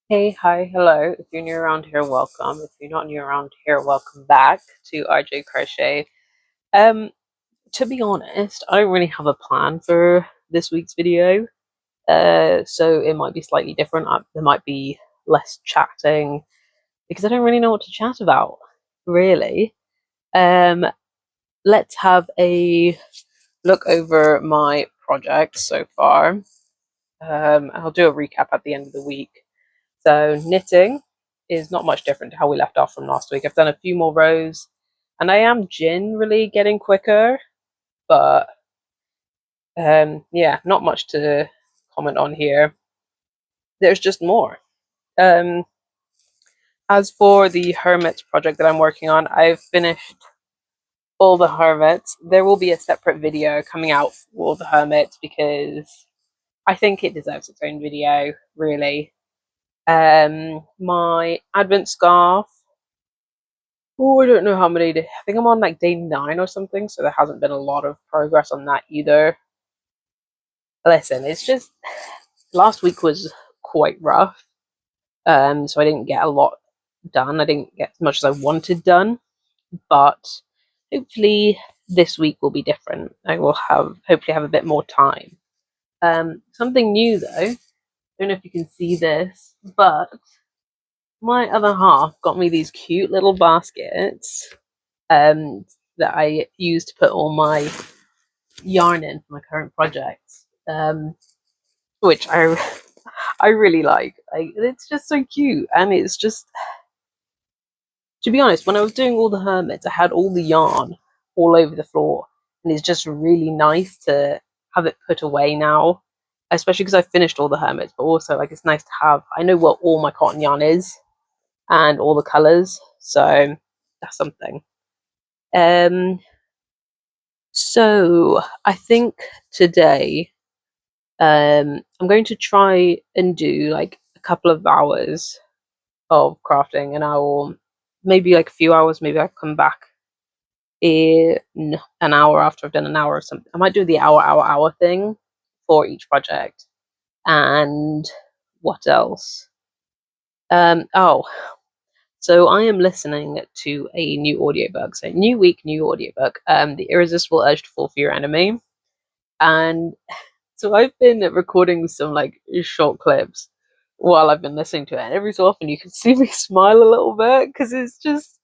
Hey, hi, hello. If you're new around here, welcome. If you're not new around here, welcome back to RJ Crochet. Um, to be honest, I don't really have a plan for this week's video. So it might be slightly different. There might be less chatting because I don't really know what to chat about, really. Um, let's have a look over my project so far. I'll do a recap at the end of the week. So knitting is not much different to how we left off from last week. I've done a few more rows and I am generally getting quicker, but yeah, not much to comment on here. There's just more. Um, as for the Hermits project that I'm working on, I've finished all the Hermits. There will be a separate video coming out for all the Hermits because I think it deserves its own video, really. My Advent scarf. Oh, I don't know how many days. I think I'm on like day 9 or something, so there hasn't been a lot of progress on that either. Listen, it's just last week was quite rough. So I didn't get a lot done. I didn't get as much as I wanted done, but hopefully this week will be different. I will hopefully have a bit more time. Something new though. I don't know if you can see this, but my other half got me these cute little baskets um, that I use to put all my yarn in for my current project, which I really like. It's just so cute, and it's just, to be honest, when I was doing all the hermits, I had all the yarn all over the floor, and it's just really nice to have it put away now, especially because I finished all the hermits. But also, like, it's nice to have. I know what all my cotton yarn is and all the colors, so that's something. Um, so I think today I'm going to try and do like a couple of hours of crafting, and I will maybe like a few hours. Maybe I'll come back in an hour after I've done an hour or something. I might do the hour thing for each project. And what else? Oh, so I am listening to a new audiobook. So new week, new audiobook. The Irresistible Urge to Fall for Your Enemy, and so I've been recording some like short clips while I've been listening to it, and every so often you can see me smile a little bit because it's just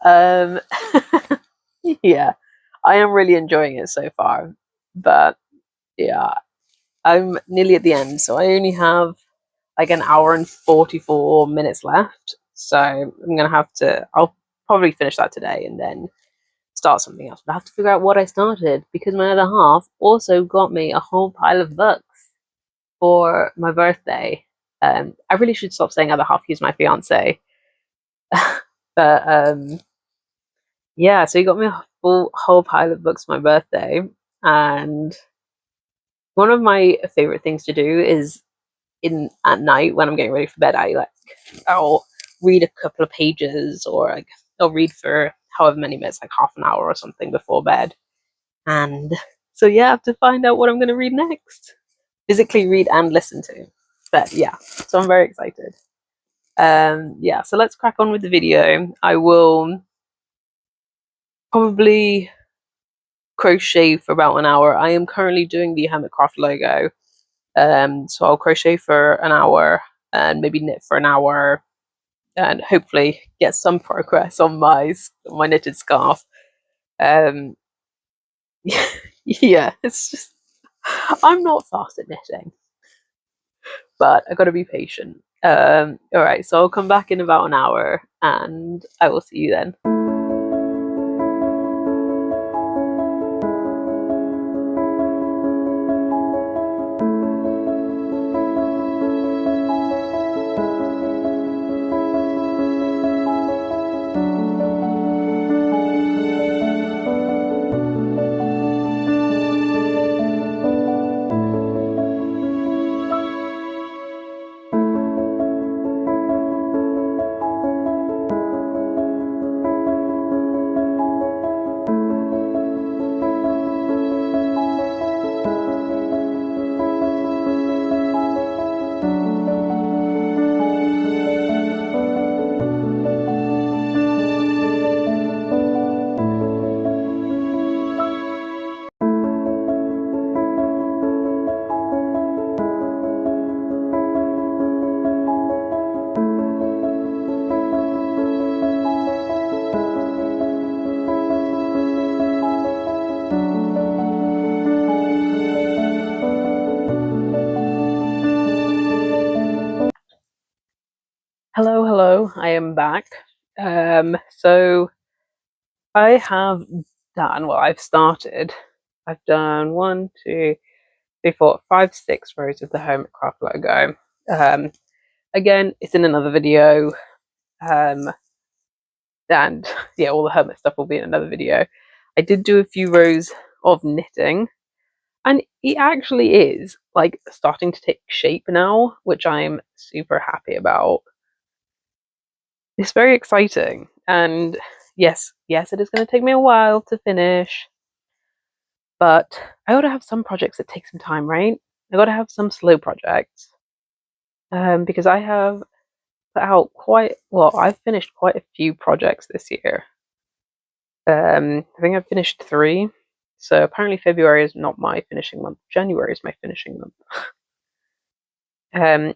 um yeah, I am really enjoying it so far. But yeah, I'm nearly at the end, so I only have like an hour and 44 minutes left. So I'm gonna have to I'll probably finish that today and then start something else. But I have to figure out what I started because my other half also got me a whole pile of books for my birthday. I really should stop saying other half. He's my fiance, but yeah. So he got me a whole pile of books for my birthday, and one of my favorite things to do is in at night when I'm getting ready for bed. I'll read a couple of pages, or like I'll read for however many minutes, like half an hour or something before bed. And so yeah, I have to find out what I'm going to read next. Physically read and listen to. But yeah, so I'm very excited. Yeah, so let's crack on with the video. I will probably crochet for about an hour. I am currently doing the Hermitcraft logo. So I'll crochet for an hour and maybe knit for an hour and hopefully get some progress on my knitted scarf. Um, yeah, it's just I'm not fast at knitting, but I gotta be patient. All right, so I'll come back in about an hour and I will see you then. Hello, hello, I am back. So I have done, well, I've done one, two, three, four, five, 6 rows of the Hermitcraft logo. Um, Again, it's in another video. Um, and yeah, all the Hermit stuff will be in another video. I did do a few rows of knitting, and it actually is like starting to take shape now, which I'm super happy about. It's very exciting, and yes, it is going to take me a while to finish, but I gotta have some projects that take some time, right? I gotta have some slow projects, because I have put out I've finished quite a few projects this year. I think I've finished 3. So apparently February is not my finishing month. January is my finishing month.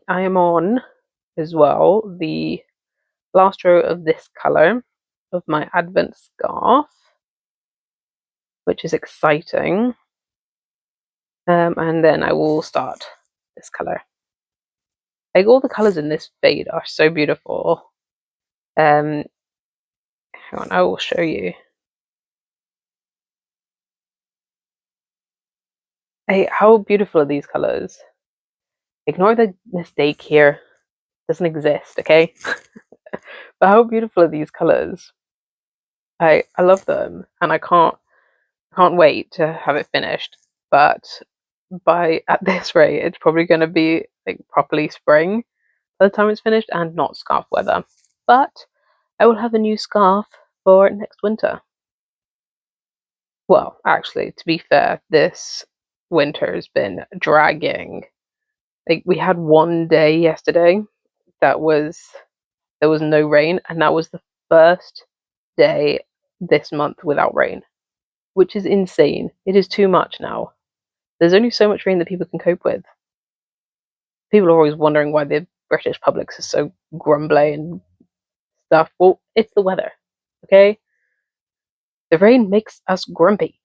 I am on as well the last row of this colour of my Advent scarf, which is exciting. And then I will start this colour. Like, all the colours in this fade are so beautiful. Hang on, I will show you. Hey, how beautiful are these colours? Ignore the mistake here. It doesn't exist, okay? But how beautiful are these colours? I love them, and I can't wait to have it finished. But at this rate, it's probably going to be like properly spring by the time it's finished, and not scarf weather. But I will have a new scarf for next winter. Well, actually, to be fair, this winter's been dragging. Like, we had one day yesterday that there was no rain, and that was the first day this month without rain, which is insane. It is too much now. There's only so much rain that people can cope with. People are always wondering why the British public is so grumbly and stuff. Well, it's the weather, okay? The rain makes us grumpy.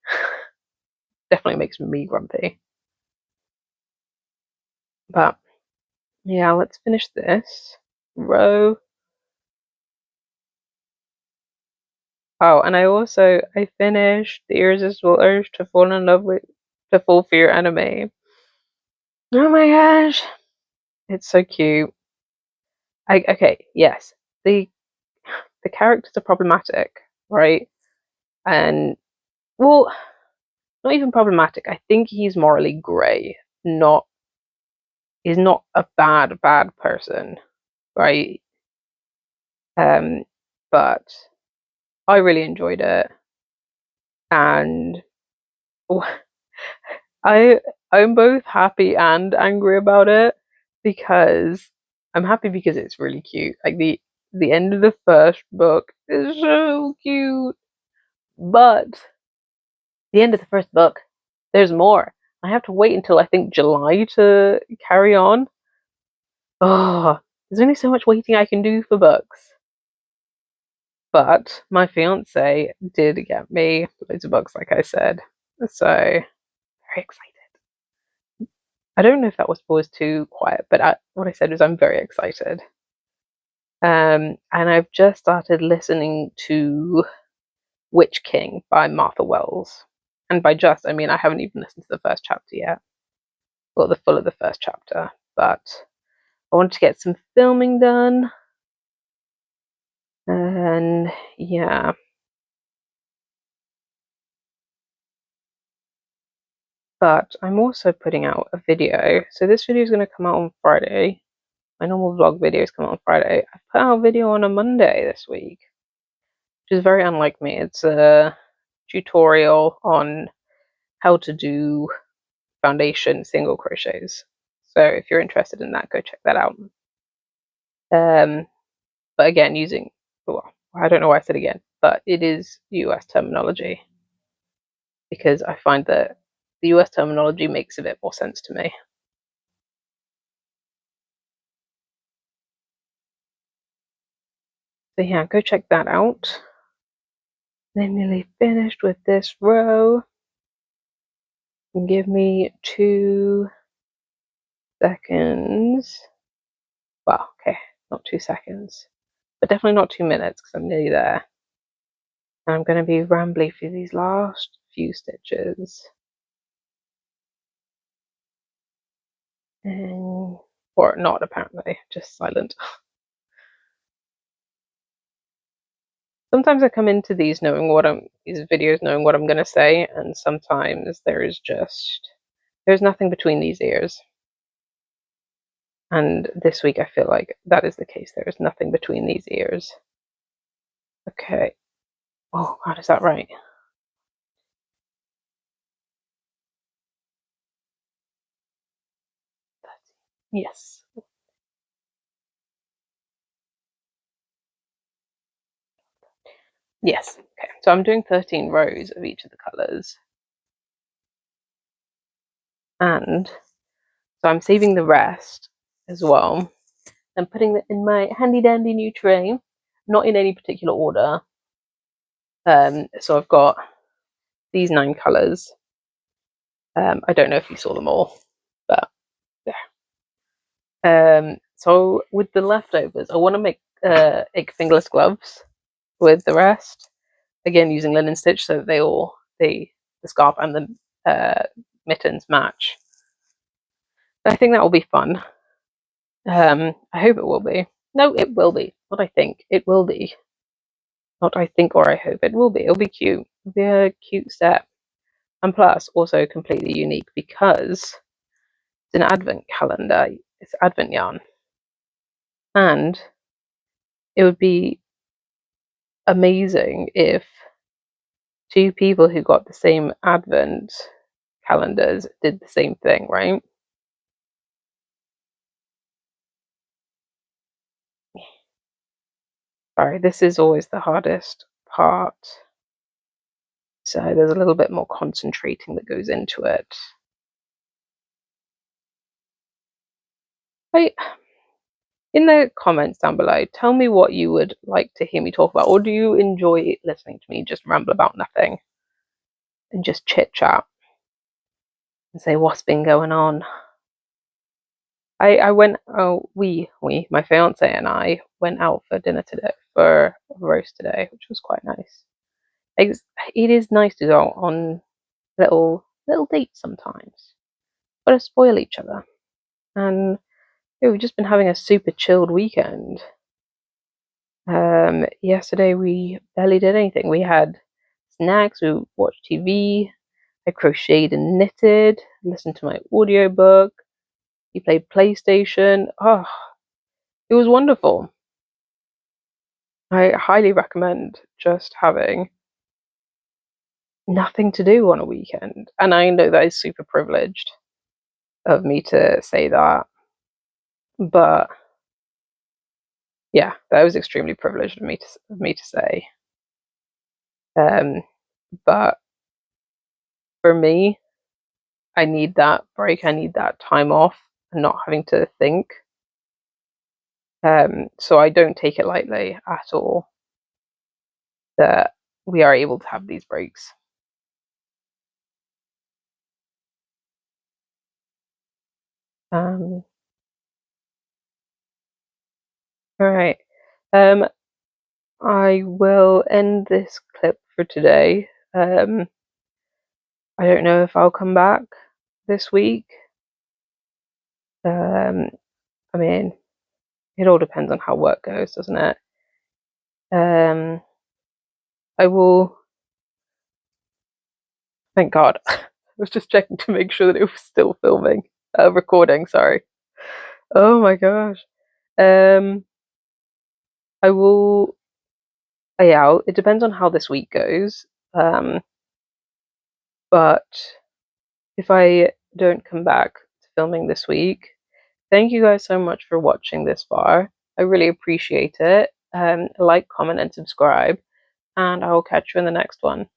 Definitely makes me grumpy. But yeah, let's finish this row. Oh, and I finished the irresistible urge to fall in love with to fall for your enemy. Oh my gosh, it's so cute. Okay, yes, the characters are problematic, right? And, well, not even problematic. I think he's morally grey. Not He's not a bad person, right? Um, but I really enjoyed it, and I I'm both happy and angry about it, because I'm happy because it's really cute. Like, the end of the first book is so cute, but the end of the first book, there's more. I have to wait until, I think, July to carry on. Oh, there's only so much waiting I can do for books. But my fiance did get me loads of books, like I said. So, very excited. I don't know if that was too quiet, but what I said was I'm very excited. And I've just started listening to Witch King by Martha Wells. And by just, I mean I haven't even listened to the first chapter yet, or the full of the first chapter. But I wanted to get some filming done. And yeah. But I'm also putting out a video. So this video is going to come out on Friday. My normal vlog videos come out on Friday. I put out a video on a Monday this week, which is very unlike me. It's a tutorial on how to do foundation single crochets. So if you're interested in that, go check that out. But again, well, I don't know why I said again, but it is US terminology, because I find that the US terminology makes a bit more sense to me. So yeah, go check that out. I'm nearly finished with this row. Give me 2 seconds. Wow, okay. not 2 seconds, but definitely not 2 minutes because I'm nearly there. And I'm going to be rambly for these last few stitches. Or not, apparently, just silent. Sometimes I come into these videos knowing what I'm going to say, and sometimes there's nothing between these ears. And this week I feel like that is the case. There is nothing between these ears. Okay. Oh God, is that right? Yes. Yes. Okay. So I'm doing 13 rows of each of the colours. And so I'm saving the rest as well. I'm putting it in my handy dandy new tray, not in any particular order. So I've got these 9 colours. I don't know if you saw them all, but yeah. So with the leftovers, I want to make egg fingerless gloves with the rest. Again, using linen stitch so that the scarf and the mittens match. I think that will be fun. I hope it will be. No, it will be. What I think it will be. Not I think or I hope it will be. It'll be cute. It'll be a cute set. And plus, also completely unique because it's an advent calendar. It's advent yarn. And it would be amazing if 2 people who got the same advent calendars did the same thing, right? Sorry, this is always the hardest part. So there's a little bit more concentrating that goes into it. In the comments down below, tell me what you would like to hear me talk about, or do you enjoy listening to me just ramble about nothing and just chit chat and say what's been going on? My fiance and I went out for dinner today, for a roast today, which was quite nice. It is nice to go on little dates sometimes. Gotta spoil each other. And we've just been having a super chilled weekend. Yesterday we barely did anything. We had snacks, we watched TV, I crocheted and knitted, listened to my audiobook, we played PlayStation. Oh, it was wonderful. I highly recommend just having nothing to do on a weekend. And I know that is super privileged of me to say that. But yeah, that was extremely privileged of me to say. But for me, I need that break. I need that time off and not having to think. So I don't take it lightly at all that we are able to have these breaks. All right. I will end this clip for today. I don't know if I'll come back this week. I mean, it all depends on how work goes, doesn't it? I will. Thank God. I was just checking to make sure that it was still recording. Sorry. Oh my gosh. I will. Yeah, it depends on how this week goes. But if I don't come back to filming this week, thank you guys so much for watching this far. I really appreciate it. Like, comment, and subscribe, and I will catch you in the next one.